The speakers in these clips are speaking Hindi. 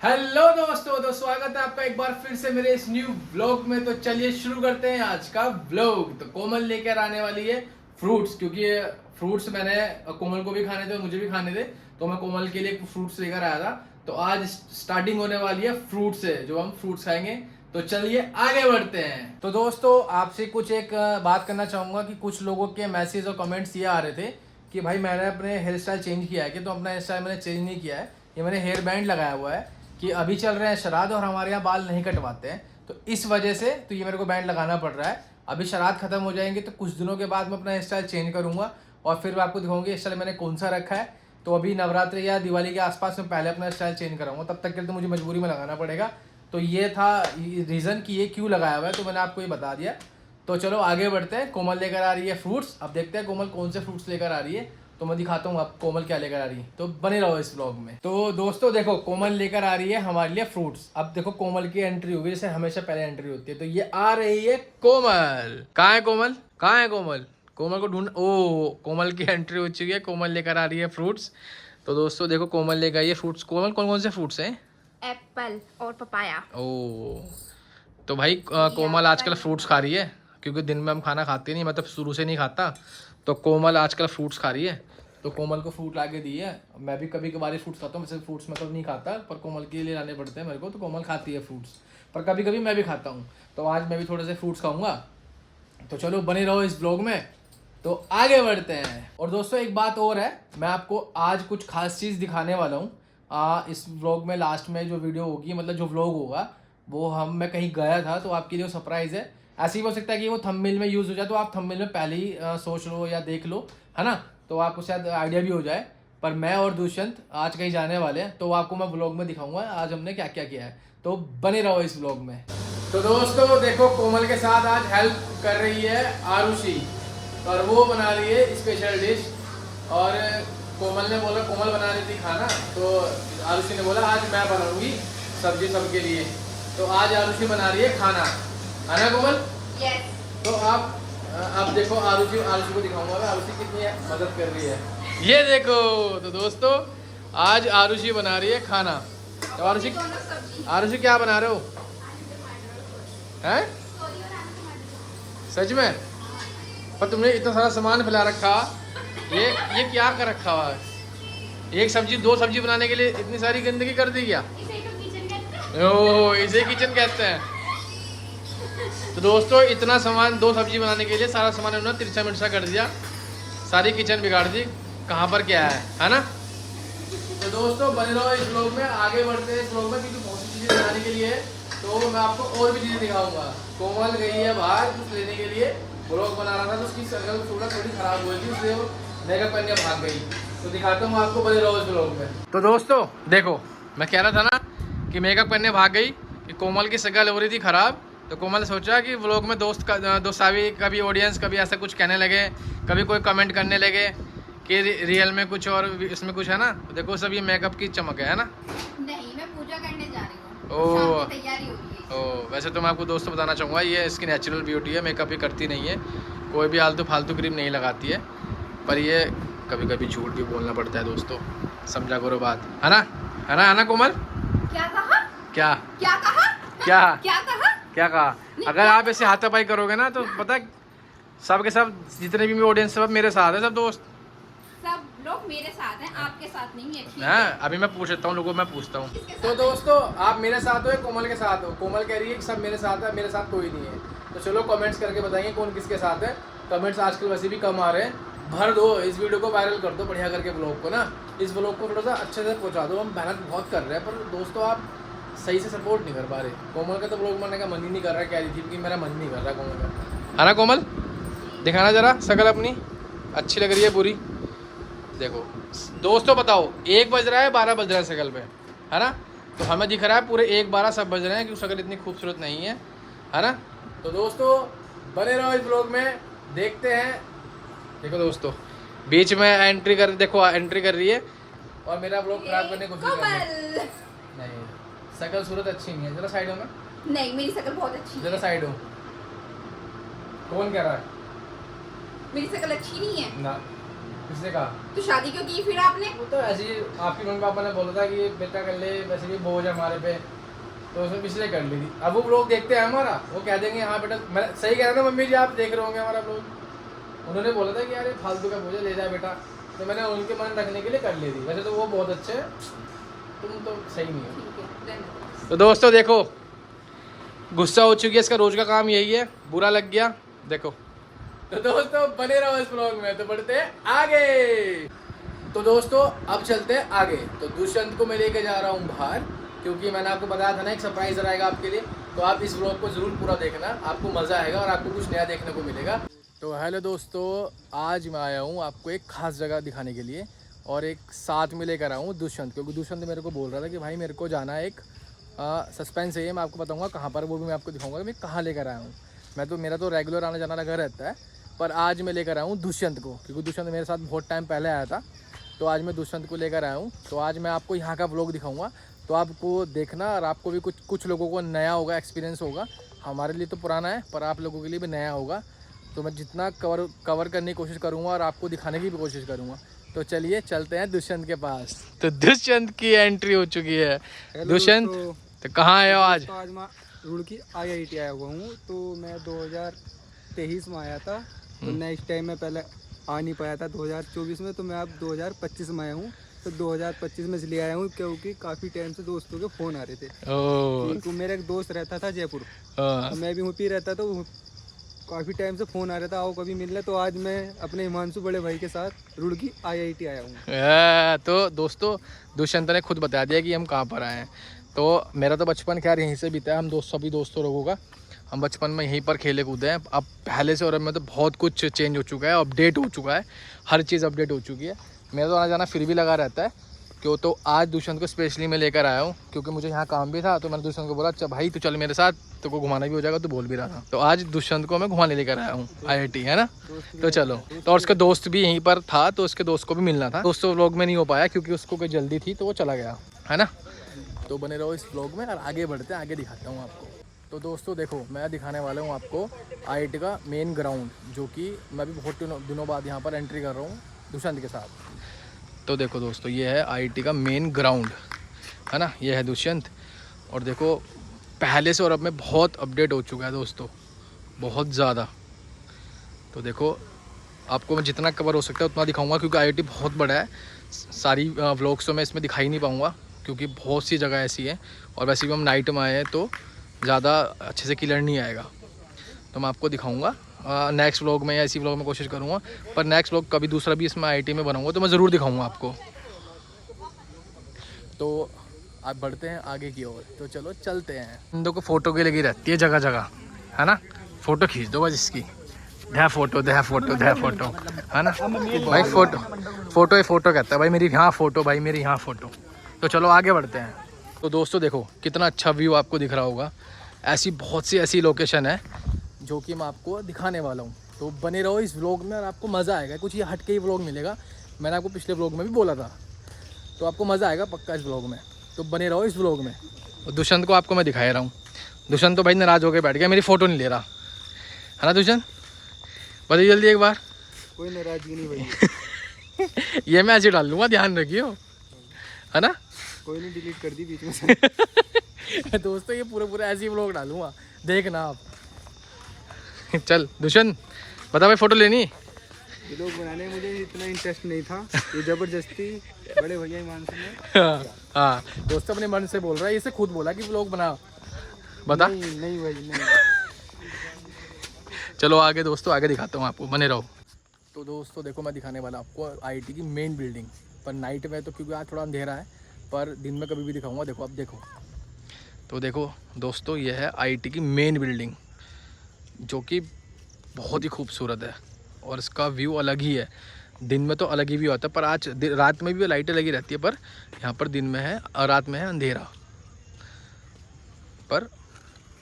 हेलो दोस्तों, तो स्वागत है आपका एक बार फिर से मेरे इस न्यू व्लॉग में। तो चलिए शुरू करते हैं आज का व्लॉग। तो कोमल लेकर आने वाली है फ्रूट्स, क्योंकि फ्रूट्स मैंने कोमल को भी खाने थे, मुझे भी खाने थे, तो मैं कोमल के लिए फ्रूट्स लेकर आया था। तो आज स्टार्टिंग होने वाली है फ्रूट से, जो हम फ्रूट्स खाएंगे। तो चलिए आगे बढ़ते हैं। तो दोस्तों, आपसे कुछ एक बात करना चाहूंगा कि कुछ लोगों के मैसेज और कमेंट्स ये आ रहे थे कि भाई मैंने अपने हेयर स्टाइल चेंज किया है कि, तो अपना हेयर स्टाइल मैंने चेंज नहीं किया है। ये मैंने हेयर बैंड लगाया हुआ है कि अभी चल रहे हैं श्राद्ध और हमारे यहाँ बाल नहीं कटवाते हैं, तो इस वजह से तो ये मेरे को बैंड लगाना पड़ रहा है। अभी श्राद्ध खत्म हो जाएंगे तो कुछ दिनों के बाद मैं अपना हेयर स्टाइल चेंज करूंगा और फिर मैं आपको दिखाऊंगी हेयर स्टाइल मैंने कौन सा रखा है। तो अभी नवरात्रि या दिवाली के आसपास में पहले अपना स्टाइल चेंज कराऊंगा, तब तक के लिए तो मुझे मजबूरी में लगाना पड़ेगा। तो ये था रीज़न कि ये क्यों लगाया हुआ है, तो मैंने आपको ये बता दिया। तो चलो आगे बढ़ते हैं। कोमल लेकर आ रही है फ्रूट्स। अब देखते हैं कोमल कौन से फ्रूट्स लेकर आ रही है, तो मैं दिखाता हूँ आप कोमल क्या लेकर आ रही है। तो बने रहो इस व्लॉग में। तो दोस्तों देखो, कोमल लेकर आ रही है हमारे लिए फ्रूट्स। अब देखो कोमल की एंट्री होगी जैसे हमेशा पहले एंट्री होती है। तो ये आ रही है कोमल। कहाँ है कोमल? कहाँ है कोमल? कोमल को ढूंढ। ओ, कोमल की एंट्री हो चुकी है। कोमल लेकर आ रही है फ्रूट्स। तो दोस्तों देखो, कोमल लेकर आई है फ्रूट्स। कोमल कौन कौन से फ्रूट्स हैं? एप्पल और पपाया। ओ, तो भाई कोमल आजकल फ्रूट्स खा रही है, क्योंकि दिन में हम खाना खाते नहीं, मतलब शुरू से नहीं खाता। तो कोमल आजकल फ्रूट्स खा रही है। तो कोमल को फ्रूट ला के दी है। मैं भी कभी कभार फ्रूट्स खाता हूँ, वैसे फ्रूट्स मतलब नहीं खाता, पर कोमल के लिए लाने पड़ते हैं मेरे को। तो कोमल खाती है फ्रूट्स, पर कभी कभी मैं भी खाता हूँ। तो आज मैं भी थोड़े से फ्रूट्स खाऊंगा। तो चलो बने रहो इस ब्लॉग में। तो आगे बढ़ते हैं। और दोस्तों एक बात और है, मैं आपको आज कुछ खास चीज़ दिखाने वाला हूँ। इस व्लॉग में लास्ट में जो वीडियो होगी, मतलब जो व्लॉग होगा, वो मैं कहीं गया था, तो आपके लिए सरप्राइज़ है। ऐसे ही हो सकता है कि वो थंबनेल में यूज़ हो जाए, तो आप थंबनेल में पहले ही सोच लो या देख लो, है ना। तो आपको शायद आइडिया भी हो जाए। पर मैं और दुष्यंत आज कहीं जाने वाले हैं, तो आपको मैं व्लॉग में दिखाऊंगा आज हमने क्या क्या किया है। तो बने रहो इस व्लॉग में। तो दोस्तों देखो, कोमल के साथ आज हेल्प कर रही है आरुषि, और वो बना रही है स्पेशल डिश। और कोमल ने बोला, कोमल बना रही थी खाना, तो आरुषि ने बोला आज मैं बनाऊंगी सब्जी सबके लिए। तो आज आरुषि बना रही है खाना, है ना कोमल? यस। तो आप अब देखो, आरुषि को दिखाऊंगा मैं आरुषि कितनी मदद कर रही है। ये देखो, तो दोस्तों आज आरुषि बना रही है खाना। तो आरुषि क्या बना रहे हो? हैं? सच में? पर तुमने इतना सारा सामान फैला रखा, ये क्या कर रखा हुआ है? एक सब्जी, दो सब्जी बनाने के लिए इतनी सारी गंदगी कर दी क्या? ओह, इसे किचन कहते हैं। तो दोस्तों इतना सामान, दो सब्जी बनाने के लिए सारा सामान उन्होंने तिरछा मिर्चा कर दिया, सारी किचन बिगाड़ दी। कहाँ पर क्या है ना। तो दोस्तों बने रहो इस ब्लॉग में। आगे बढ़ते हैं इस ब्लॉग में, क्योंकि बहुत सी चीज़ें बनाने के लिए है, तो मैं आपको और भी चीज़ें दिखाऊंगा। कोमल गई है बाहर कुछ लेने के लिए, ब्लॉग बना रहा था, तो उसकी शक्ल थोड़ी खराब हुई थी, इसलिए वो मेकअप करने भाग गई। तो दिखाता हूँ आपको, बने रहो इस ब्लॉग में। तो दोस्तों देखो, मैं कह रहा था ना कि मेकअप करने भाग गई, कि कोमल की शक्ल हो रही थी खराब। तो कोमल ने सोचा कि व्लॉग में दोस्तावी, कभी ऑडियंस कभी ऐसा कुछ कहने लगे, कभी कोई कमेंट करने लगे कि रियल में कुछ और इसमें कुछ है ना। तो देखो सब ये मेकअप की चमक है ना। नहीं, मैं पूजा करने जा रही हूँ। ओह, तैयारी हो रही है। ओह, वैसे तो मैं आपको दोस्तों बताना चाहूँगा, ये इसकी नेचुरल ब्यूटी है, मेकअप ही करती नहीं है, कोई भी आलतू फालतू क्रीम नहीं लगाती है। पर ये कभी कभी झूठ भी बोलना पड़ता है दोस्तों, समझा करो बात, है ना? है ना कोमल? क्या कहा? क्या क्या कहा? क्या क्या कहा? क्या कहा? अगर आप ऐसे हाथापाई करोगे ना, तो पता है सब के सब, जितने भी ऑडियंस सब मेरे साथ है, सब दोस्त, सब लोग मेरे साथ हैं, आपके साथ नहीं है। ठीक है? है? अभी मैं पूछ लेता हूँ लोगों, मैं पूछता हूँ। किसके साथ तो दोस्तों आप मेरे साथ हो या कोमल के साथ हो? कोमल कह रही है कि सब मेरे साथ है, मेरे साथ कोई नहीं है। तो चलो कमेंट्स करके बताइए कौन किसके साथ है। कमेंट्स आजकल वैसे भी कम आ रहे हैं, भर दो इस वीडियो को, वायरल कर दो बढ़िया करके ब्लॉग को ना। इस ब्लॉग को थोड़ा सा अच्छे से पहुँचा दो। हम मेहनत बहुत कर रहे हैं, पर दोस्तों आप सही से सपोर्ट नहीं कर पा रहे। कोमल का तो ब्लॉग बनाने का मन ही नहीं कर रहा है, कह रही थी कि मेरा मन नहीं कर रहा कोमल का, है ना कोमल? दिखाना जरा शक्ल अपनी, अच्छी लग रही है पूरी। देखो दोस्तों बताओ, 1 बज रहा है, 12 बज रहा है शक्ल पे, है ना? तो हमें दिख रहा है पूरे 1-12 सब बज रहे हैं, क्योंकि शक्ल इतनी खूबसूरत नहीं है ना? तो दोस्तों बने रहो इस ब्लॉग में, देखते हैं। देखो दोस्तों बीच में एंट्री कर, देखो एंट्री कर रही है और मेरा ब्लॉग खराब करने की कोशिश कर रही है। नहीं, शक्ल सूरत अच्छी नहीं है, जरा साइड हो ना। नहीं, मेरी शक्ल बहुत अच्छी जरा है। साइड हो। कौन कह रहा है? मेरी शक्ल अच्छी नहीं है ना, किसने कहा? तो शादी क्यों की फिर आपने? वो तो ऐसे ही आपके मम्मी पापा ने बोला था कि बेटा कर ले, वैसे भी बोझ है हमारे पे, तो उसने पिछले कर ली थी। अब वो लोग देखते हैं हमारा, वो कह देंगे हाँ बेटा, मैं सही कह रहा ना मम्मी जी, आप देख रहे होंगे हमारा लोग। उन्होंने बोला था कि यार ये फालतू का बोझ है, ले जा बेटा, तो मैंने उनके मन रखने के लिए कर ली थी। वैसे तो वो बहुत अच्छे हैं, तुम तो सही नहीं हो। ठीक है, रहने दो। तो दोस्तों देखो, गुस्सा हो चुकी है, इसका रोज का काम यही है, बुरा लग गया देखो। तो दोस्तों बने रहो इस ब्लॉग में, तो बढ़ते हैं आगे। तो दोस्तों अब चलते हैं आगे। तो दुष्यंत को मैं लेके जा रहा हूँ बाहर, क्योंकि मैंने आपको बताया था ना एक सरप्राइज रहेगा आपके लिए। तो आप इस ब्लॉग को ज़रूर पूरा देखना, आपको मज़ा आएगा और आपको कुछ नया देखने को मिलेगा। तो हेलो दोस्तों, आज मैं आया हूँ आपको एक खास जगह दिखाने के लिए, और एक साथ में लेकर आया हूँ दुष्यंत, क्योंकि दुष्यंत मेरे को बोल रहा था कि भाई मेरे को जाना है, एक सस्पेंस है ये, मैं आपको बताऊँगा कहाँ पर, वो भी मैं आपको दिखाऊँगा कि मैं कहाँ लेकर आया हूँ। मेरा तो रेगुलर आना जाना लगा रहता है, पर आज मैं लेकर आया हूँ दुष्यंत को, क्योंकि दुष्यंत मेरे साथ बहुत टाइम पहले आया था। तो आज मैं दुष्यंत को लेकर आया हूँ। तो आज मैं आपको यहाँ का व्लॉग दिखाऊंगा, तो आपको देखना, और आपको भी कुछ लोगों को नया होगा, एक्सपीरियंस होगा। हमारे लिए तो पुराना है, पर आप लोगों के लिए भी नया होगा। तो मैं जितना कवर करने की कोशिश करूँगा और आपको दिखाने की भी कोशिश करूँगा। तो चलिए चलते हैं दुष्यंत के पास। तो दुष्यंत की एंट्री हो चुकी है। दुष्यंत, तो कहाँ आए हो आज? तो आज मैं रुड़की IIT आया हुआ हूँ। तो मैं 2023 में आया था, तो नेक्स्ट टाइम मैं पहले आ नहीं पाया था 2024 में, तो मैं अब 2025 में आया हूँ। तो 2025 में इसलिए आया हूँ क्योंकि काफ़ी टाइम से दोस्तों के फ़ोन आ रहे थे। तो मेरा एक दोस्त रहता था जयपुर, तो मैं भी वहीं पे रहता, तो काफ़ी टाइम से फ़ोन आ रहा था आओ कभी मिलने। तो आज मैं अपने हिमांशु बड़े भाई के साथ रुड़की IIT आया हूँ। तो दोस्तों दुष्यंत ने खुद बता दिया कि हम कहाँ पर आए हैं। तो मेरा तो बचपन खैर यहीं से बीता है, हम सभी दोस्तों लोगों का, हम बचपन में यहीं पर खेले कूदे हैं। अब पहले से और अब में तो बहुत कुछ चेंज हो चुका है, अपडेट हो चुका है, हर चीज़ अपडेट हो चुकी है। मेरा तो आना जाना फिर भी लगा रहता है, क्यों तो आज दुष्यंत को स्पेशली मैं लेकर आया हूँ, क्योंकि मुझे यहाँ काम भी था। तो मैंने दुष्यंत को बोला अच्छा भाई तू चल मेरे साथ, तो को घुमाना भी हो जाएगा, तो बोल भी रहा था। तो आज दुष्यंत को मैं घुमाने लेकर आया हूँ IIT, है ना। तो चलो, तो और उसका दोस्त भी यहीं पर था, तो उसके दोस्त को भी मिलना था। दोस्तों व्लॉग में नहीं हो पाया क्योंकि उसको कोई जल्दी थी, तो वो चला गया, है ना। तो बने रहो इस व्लॉग में और आगे बढ़ते हैं, आगे दिखाता हूँ आपको। तो दोस्तों देखो, मैं दिखाने वाला हूँ आपको IIT का मेन ग्राउंड, जो कि मैं भी बहुत दिनों बाद यहाँ पर एंट्री कर रहा हूँ दुष्यंत के साथ। तो देखो दोस्तों, ये है IIT का मेन ग्राउंड, है ना। ये है दुष्यंत, और देखो पहले से और अब में बहुत अपडेट हो चुका है दोस्तों, बहुत ज़्यादा। तो देखो आपको मैं जितना कवर हो सकता है उतना दिखाऊंगा, क्योंकि IIT बहुत बड़ा है। सारी व्लॉग्स तो मैं इसमें दिखाई नहीं पाऊँगा, क्योंकि बहुत सी जगह ऐसी है, और वैसे भी हम नाइट में आए हैं तो ज़्यादा अच्छे से क्लियर नहीं आएगा। तो मैं आपको दिखाऊंगा नेक्स्ट व्लॉग में, या इसी व्लॉग में कोशिश करूँगा, पर नेक्स्ट व्लॉग कभी दूसरा भी इसमें IIT में बनाऊँगा तो मैं ज़रूर दिखाऊँगा आपको। तो आप बढ़ते हैं आगे की ओर, तो चलो चलते हैं। बंदों को फ़ोटो की लगी रहती है जगह जगह, है ना। फ़ोटो खींच दो बस इसकी, दे फोटो है ना भाई। फ़ोटो कहता है भाई मेरी यहाँ फ़ोटो, भाई मेरी यहाँ फ़ोटो। तो चलो आगे बढ़ते हैं। तो दोस्तों देखो कितना अच्छा व्यू आपको दिख रहा होगा। ऐसी बहुत सी ऐसी लोकेशन है जो कि मैं आपको दिखाने वाला हूँ। तो बने रहो इस व्लॉग में और आपको मज़ा आएगा। कुछ ये हट के ही व्लॉग मिलेगा, मैंने आपको पिछले व्लॉग में भी बोला था, तो आपको मज़ा आएगा पक्का इस व्लॉग में। तो बने रहो इस व्लॉग में। और दुष्यंत को आपको मैं दिखा रहा हूँ। दुष्यंत तो भाई नाराज़ होकर बैठ गया, मेरी फ़ोटो नहीं ले रहा, है ना दुष्यंत। बताइए जल्दी एक बार। कोई नाराज़गी नहीं भाई। ये मैं ऐसे डाल लूँगा, ध्यान रखियो, है ना। कोई नहीं, डिलीट कर दी बीच में से। दोस्तों ये पूरे ऐसे ही व्लॉग डालूंगा, देखना आप। चल दुष्यंत बता भाई, फ़ोटो लेनी। व्लॉग बनाने में मुझे इतना इंटरेस्ट नहीं था, ये ज़बरदस्ती बड़े भैया हिमांशु ने। हाँ दोस्तों अपने मन से बोल रहा है, इसे खुद बोला कि व्लॉग बना, बता। नहीं भाई नहीं। चलो आगे दोस्तों, आगे दिखाता हूँ आपको, बने रहो। तो दोस्तों देखो मैं दिखाने वाला आपको IIT की मेन बिल्डिंग, पर नाइट में तो क्योंकि आज थोड़ा अंधेरा है, पर दिन में कभी भी दिखाऊंगा। देखो अब देखो, तो देखो दोस्तों ये है IIT की मेन बिल्डिंग, जो कि बहुत ही खूबसूरत है, और इसका व्यू अलग ही है। दिन में तो अलग ही व्यू आता है, पर आज रात में भी लाइटें लगी रहती है, पर यहाँ पर दिन में है और रात में है अंधेरा, पर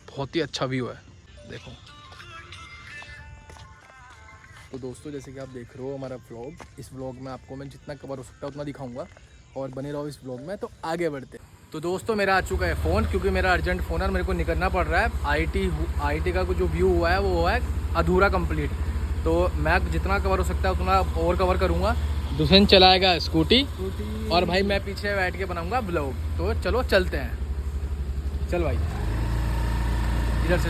बहुत ही अच्छा व्यू है। देखो तो दोस्तों जैसे कि आप देख रहे हो हमारा व्लॉग, इस व्लॉग में आपको मैं जितना कवर हो सकता है उतना दिखाऊंगा, और बने रहो इस व्लॉग में। तो आगे बढ़ते। तो दोस्तों मेरा आ चुका है फ़ोन, क्योंकि मेरा अर्जेंट फ़ोन है और मेरे को निकलना पड़ रहा है। IIT का जो व्यू हुआ है वो है अधूरा कंप्लीट, तो मैं जितना कवर हो सकता है उतना और कवर करूँगा, दुष्यंत चलाएगा स्कूटी स्कूटी और भाई मैं पीछे बैठ के बनाऊंगा ब्लॉग। तो चलो चलते हैं, चल भाई इधर से।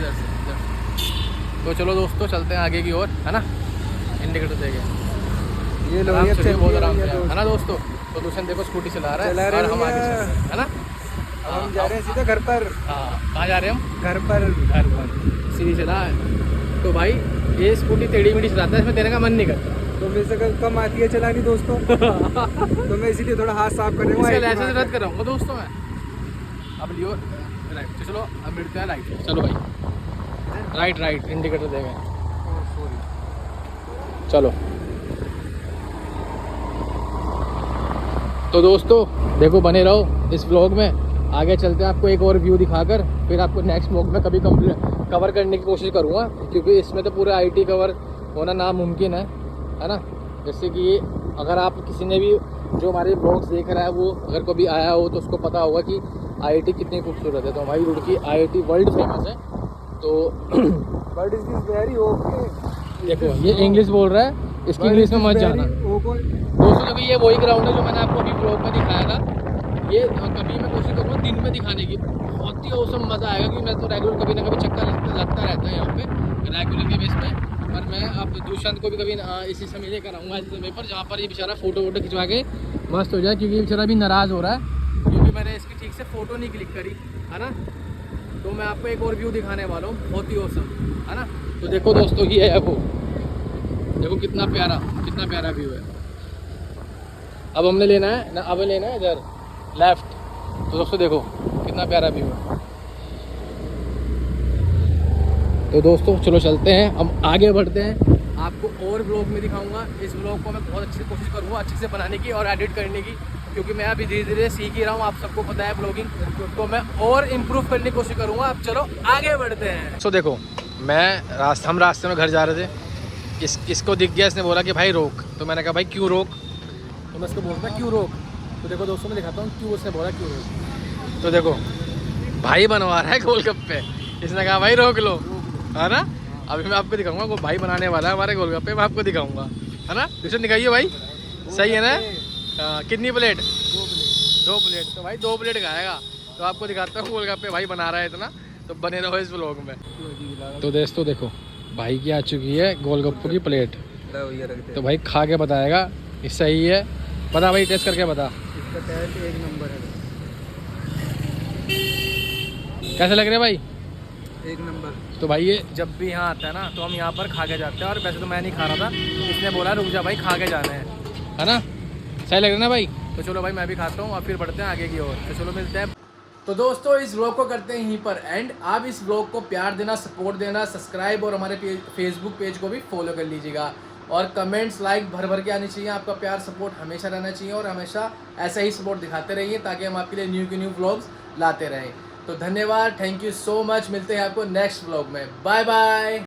तो चलो दोस्तों चलते हैं आगे की ओर, है ना। इंडिकेटर देंगे, ये लोग आराम से चलिए, बहुत आराम से है है ना दोस्तों। तो दुष्यंत देखो स्कूटी चला रहा है चला रहे और हम आगे भैया। चल रहे हैं, है ना। अब हम जा रहे हैं सीधा घर पर। हाँ, कहाँ जा रहे हैं हम? घर पर सीधी चला है। तो भाई ये स्कूटी टेढ़ी मेढ़ी चलाता है, इसमें देने का मन नहीं करता। तो मेरे से कम आती है चलानी दोस्तों। तो मैं इसीलिए थोड़ा हाथ साफ करने इसका लाइसेंस रद्द कराऊंगा दोस्तों मैं। अब लियो राइट, तो चलो अब मिलते हैं राइट। चलो भाई राइट इंडिकेटर देंगे, चलो। तो दोस्तों देखो बने रहो इस व्लॉग में, आगे चलते हैं आपको एक और व्यू दिखाकर, फिर आपको नेक्स्ट व्लॉग में कभी कवर करने की कोशिश करूँगा, क्योंकि इसमें तो पूरा आईटी कवर होना नामुमकिन है ना। जैसे कि अगर आप किसी ने भी जो हमारे व्लॉग्स देख रहा है वो अगर कभी आया हो तो उसको पता होगा कि आईआईटी कितनी खूबसूरत है। तो हमारी रुड़की आईआईटी वर्ल्ड फेमस है। तो बट इज वेरी ओके। देखो ये इंग्लिश बोल रहा है, इसकी इंग्लिश में मत जाना दोस्तों। क्योंकि ये वही ग्राउंड है जो मैंने आपको अभी ब्लॉग में दिखाया था। ये कभी मैं कोशिश करूँगा दिन में दिखाने की, बहुत ही औसम मज़ा आएगा, क्योंकि मैं तो रेगुलर कभी ना कभी चक्कर लगता रहता है यहाँ पे रेगुलर के बेस पे। और मैं अब दुष्यंत को भी कभी इसी समय लेकर आऊँगा ऐसे समय पर जहाँ पर ये बेचारा फ़ोटो खिंचवा के मस्त हो जाए, क्योंकि ये बेचारा भी नाराज़ हो रहा है क्योंकि मैंने इसकी ठीक से फ़ोटो नहीं क्लिक करी, है ना। तो मैं आपको एक और व्यू दिखाने वाला हूँ, बहुत ही औसम, है ना। तो देखो दोस्तों ये है वो, देखो कितना प्यारा व्यू है। अब हमने लेना है ना, अब लेना है इधर लेफ्ट। तो दोस्तों देखो कितना प्यारा व्यू है। तो दोस्तों चलो चलते हैं, हम आगे बढ़ते हैं, आपको और ब्लॉग में दिखाऊंगा। इस ब्लॉग को मैं बहुत अच्छी कोशिश करूँगा अच्छे से बनाने की और एडिट करने की, क्योंकि मैं अभी धीरे धीरे सीख ही रहा हूँ, आप सबको पता है ब्लॉगिंग। तो मैं और इम्प्रूव करने की कोशिश करूँगा। अब चलो आगे बढ़ते हैं। तो देखो हम रास्ते में घर जा रहे थे, इसको दिख गया, इसने बोला कि भाई रोक। तो मैंने कहा भाई क्यों रोक, तो मैं इसको बोलता क्यों रोक। तो देखो दोस्तों मैं दिखाता हूँ क्यों उसने बोला क्यों रोक। तो देखो भाई बनवा रहा है गोलगप्पे, इसने कहा भाई रोक लो, है ना। अभी मैं आपको दिखाऊंगा, वो भाई बनाने वाला है हमारे गोलगप्पे, मैं आपको दिखाऊंगा, है ना। दूसरे दिखाइए भाई, सही है ना। कितनी प्लेट? 2 प्लेट। तो भाई 2 प्लेट खाएगा। तो आपको दिखाता हूँ गोलगप्पे भाई बना रहा है इतना, तो बने रहो इस व्लॉग में। तो दोस्तों देखो भाई की आ चुकी है गोलगप्पों की प्लेट। तो भाई खा के बताएगा कि सही है, बता भाई टेस्ट करके बता। इसका टेस्ट 1 नंबर है। कैसे लग रहे हैं भाई? 1 नंबर। तो भाई ये जब भी यहाँ आता है ना तो हम यहाँ पर खा के जाते हैं, और वैसे तो मैं नहीं खा रहा था, इसने बोला रुक जा भाई खा के जाना है ना। सही लग रहा है ना भाई? तो चलो भाई मैं भी खाता हूँ और फिर बढ़ते हैं आगे की ओर। तो चलो मिलते हैं। तो दोस्तों इस व्लॉग को करते हैं यहीं पर एंड। आप इस व्लॉग को प्यार देना, सपोर्ट देना, सब्सक्राइब और हमारे फेसबुक पेज को भी फॉलो कर लीजिएगा। और कमेंट्स लाइक भर के आनी चाहिए, आपका प्यार सपोर्ट हमेशा रहना चाहिए, और हमेशा ऐसा ही सपोर्ट दिखाते रहिए ताकि हम आपके लिए न्यू व्लॉग्स लाते रहें। तो धन्यवाद, थैंक यू सो मच। मिलते हैं आपको नेक्स्ट व्लॉग में। Bye bye.